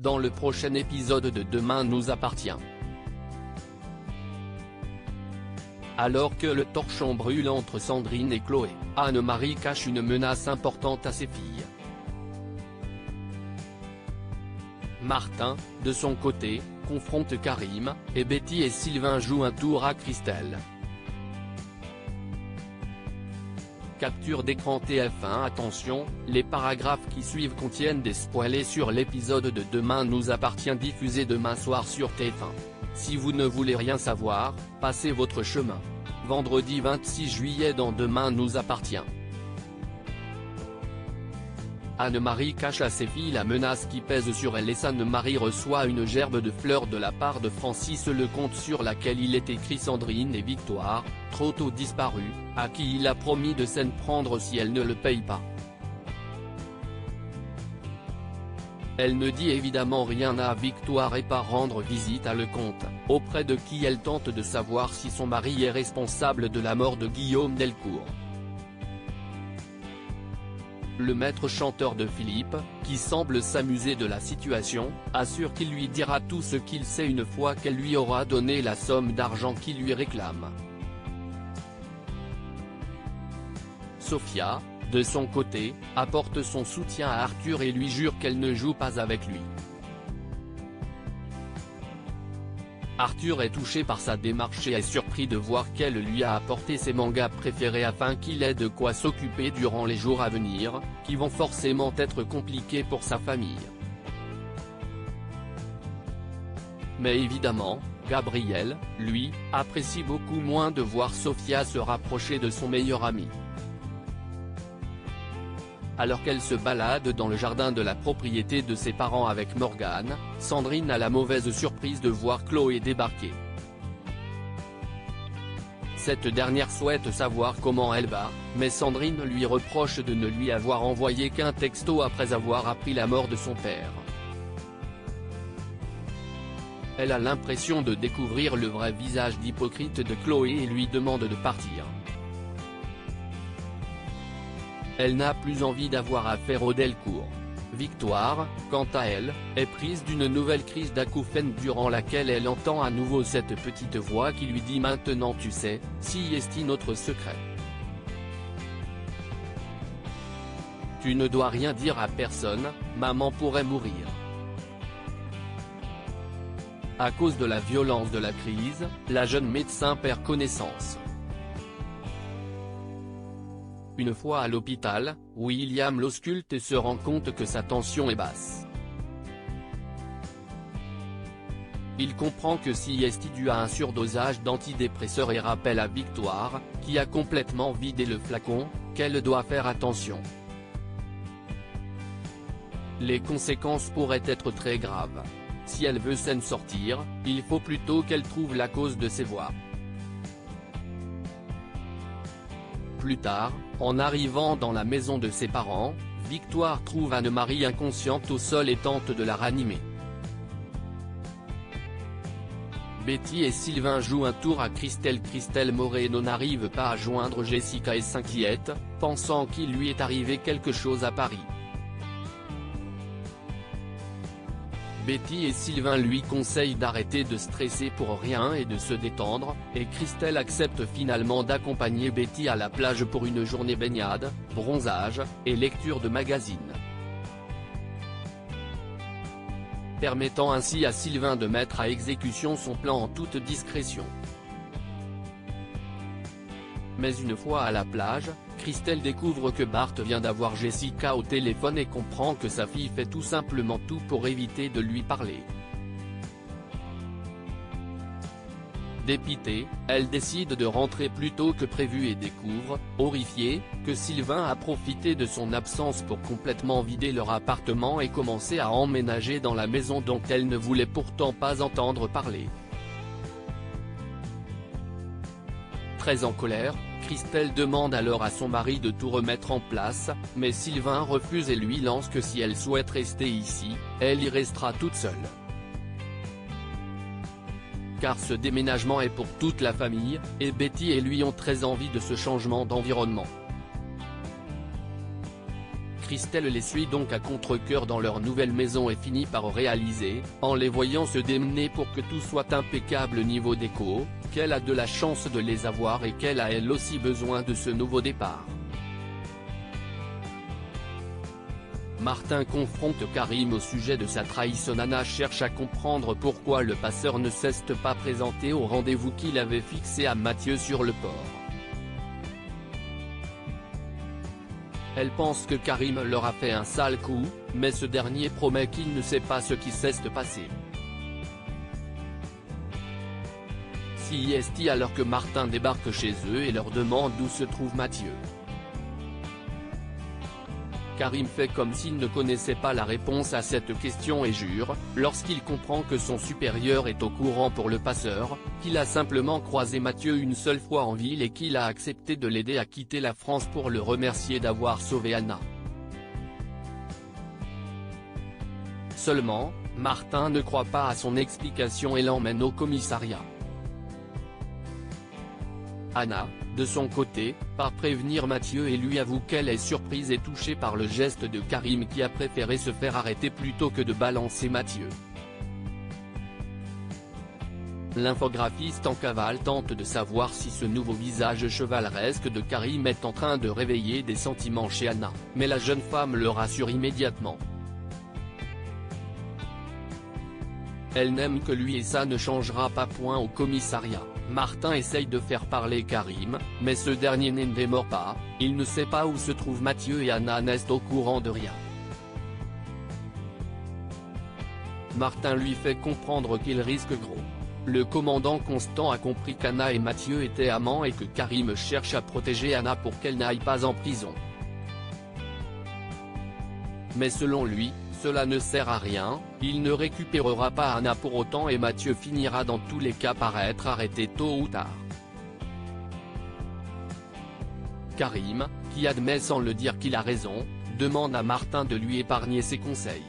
dans le prochain épisode de Demain nous appartient. Alors que le torchon brûle entre Sandrine et Chloé, Anne-Marie cache une menace importante à ses filles. Martin, de son côté, confronte Karim, et Betty et Sylvain jouent un tour à Christelle. Capture d'écran TF1. Attention, les paragraphes qui suivent contiennent des spoilers sur l'épisode de Demain nous appartient diffusé demain soir sur TF1. Si vous ne voulez rien savoir, passez votre chemin. Vendredi 26 juillet dans Demain nous appartient. Anne-Marie cache à ses filles la menace qui pèse sur elle et Anne-Marie reçoit une gerbe de fleurs de la part de Francis Lecomte sur laquelle il est écrit Sandrine et Victoire, trop tôt disparues, à qui il a promis de s'en prendre si elle ne le paye pas. Elle ne dit évidemment rien à Victoire et part rendre visite à Lecomte, auprès de qui elle tente de savoir si son mari est responsable de la mort de Guillaume Delcourt. Le maître chanteur de Philippe, qui semble s'amuser de la situation, assure qu'il lui dira tout ce qu'il sait une fois qu'elle lui aura donné la somme d'argent qu'il lui réclame. Sophia, de son côté, apporte son soutien à Arthur et lui jure qu'elle ne joue pas avec lui. Arthur est touché par sa démarche et est surpris de voir qu'elle lui a apporté ses mangas préférés afin qu'il ait de quoi s'occuper durant les jours à venir, qui vont forcément être compliqués pour sa famille. Mais évidemment, Gabriel, lui, apprécie beaucoup moins de voir Sophia se rapprocher de son meilleur ami. Alors qu'elle se balade dans le jardin de la propriété de ses parents avec Morgane, Sandrine a la mauvaise surprise de voir Chloé débarquer. Cette dernière souhaite savoir comment elle va, mais Sandrine lui reproche de ne lui avoir envoyé qu'un texto après avoir appris la mort de son père. Elle a l'impression de découvrir le vrai visage d'hypocrite de Chloé et lui demande de partir. Elle n'a plus envie d'avoir affaire au Delcourt. Victoire, quant à elle, est prise d'une nouvelle crise d'acouphènes durant laquelle elle entend à nouveau cette petite voix qui lui dit « Maintenant tu sais, si est notre secret. Tu ne dois rien dire à personne, maman pourrait mourir. » À cause de la violence de la crise, la jeune médecin perd connaissance. Une fois à l'hôpital, William l'ausculte et se rend compte que sa tension est basse. Il comprend que si est dû à un surdosage d'antidépresseurs et rappelle à Victoire, qui a complètement vidé le flacon, qu'elle doit faire attention. Les conséquences pourraient être très graves. Si elle veut s'en sortir, il faut plutôt qu'elle trouve la cause de ses voix. Plus tard, en arrivant dans la maison de ses parents, Victoire trouve Anne-Marie inconsciente au sol et tente de la ranimer. Betty et Sylvain jouent un tour à Christelle. Christelle Moreno n'arrive pas à joindre Jessica et s'inquiète, pensant qu'il lui est arrivé quelque chose à Paris. Betty et Sylvain lui conseillent d'arrêter de stresser pour rien et de se détendre, et Christelle accepte finalement d'accompagner Betty à la plage pour une journée baignade, bronzage, et lecture de magazines. Permettant ainsi à Sylvain de mettre à exécution son plan en toute discrétion. Mais une fois à la plage, Christelle découvre que Bart vient d'avoir Jessica au téléphone et comprend que sa fille fait tout simplement tout pour éviter de lui parler. Dépitée, elle décide de rentrer plus tôt que prévu et découvre, horrifiée, que Sylvain a profité de son absence pour complètement vider leur appartement et commencer à emménager dans la maison dont elle ne voulait pourtant pas entendre parler. Très en colère, Christelle demande alors à son mari de tout remettre en place, mais Sylvain refuse et lui lance que si elle souhaite rester ici, elle y restera toute seule. Car ce déménagement est pour toute la famille, et Betty et lui ont très envie de ce changement d'environnement. Christelle les suit donc à contre-cœur dans leur nouvelle maison et finit par réaliser, en les voyant se démener pour que tout soit impeccable niveau déco, qu'elle a de la chance de les avoir et qu'elle a elle aussi besoin de ce nouveau départ. Martin confronte Karim au sujet de sa trahison. Anna cherche à comprendre pourquoi le passeur ne s'est pas présenté au rendez-vous qu'il avait fixé à Mathieu sur le port. Elle pense que Karim leur a fait un sale coup, mais ce dernier promet qu'il ne sait pas ce qui s'est passé. CIST alors que Martin débarque chez eux et leur demande où se trouve Mathieu. Karim fait comme s'il ne connaissait pas la réponse à cette question et jure, lorsqu'il comprend que son supérieur est au courant pour le passeur, qu'il a simplement croisé Mathieu une seule fois en ville et qu'il a accepté de l'aider à quitter la France pour le remercier d'avoir sauvé Anna. Seulement, Martin ne croit pas à son explication et l'emmène au commissariat. Anna, de son côté, part prévenir Mathieu et lui avoue qu'elle est surprise et touchée par le geste de Karim qui a préféré se faire arrêter plutôt que de balancer Mathieu. L'infographiste en cavale tente de savoir si ce nouveau visage chevaleresque de Karim est en train de réveiller des sentiments chez Anna, mais la jeune femme le rassure immédiatement. Elle n'aime que lui et ça ne changera pas. Au commissariat, Martin essaye de faire parler Karim, mais ce dernier ne démord pas, il ne sait pas où se trouve Mathieu et Anna n'est au courant de rien. Martin lui fait comprendre qu'il risque gros. Le commandant Constant a compris qu'Anna et Mathieu étaient amants et que Karim cherche à protéger Anna pour qu'elle n'aille pas en prison. Mais selon lui, cela ne sert à rien, il ne récupérera pas Anna pour autant et Mathieu finira dans tous les cas par être arrêté tôt ou tard. Karim, qui admet sans le dire qu'il a raison, demande à Martin de lui épargner ses conseils.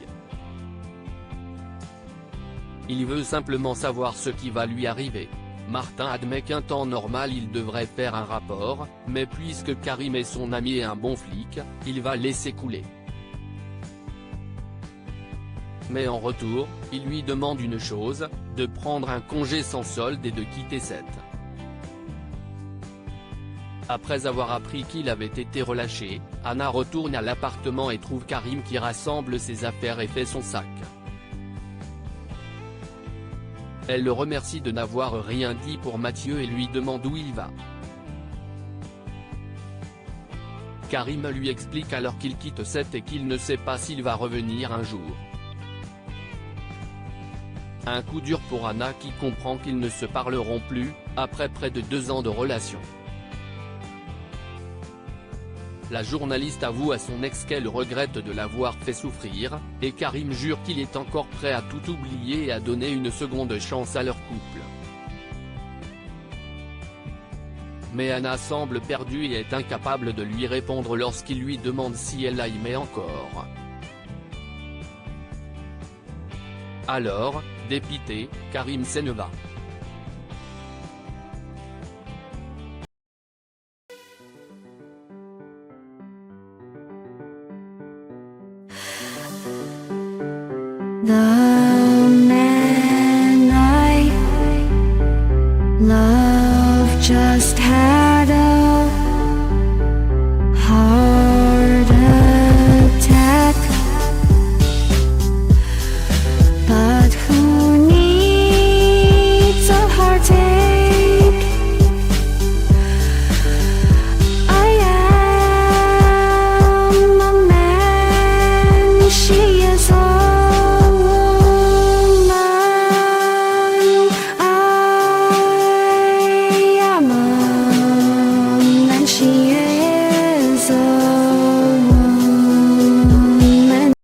Il veut simplement savoir ce qui va lui arriver. Martin admet qu'un temps normal il devrait faire un rapport, mais puisque Karim est son ami et un bon flic, il va laisser couler. Mais en retour, il lui demande une chose, de prendre un congé sans solde et de quitter Sète. Après avoir appris qu'il avait été relâché, Anna retourne à l'appartement et trouve Karim qui rassemble ses affaires et fait son sac. Elle le remercie de n'avoir rien dit pour Mathieu et lui demande où il va. Karim lui explique alors qu'il quitte Sète et qu'il ne sait pas s'il va revenir un jour. Un coup dur pour Anna qui comprend qu'ils ne se parleront plus, après près de 2 ans de relation. La journaliste avoue à son ex qu'elle regrette de l'avoir fait souffrir, et Karim jure qu'il est encore prêt à tout oublier et à donner une seconde chance à leur couple. Mais Anna semble perdue et est incapable de lui répondre lorsqu'il lui demande si elle l'aimait encore. Alors, dépité, Karim s'en va. 나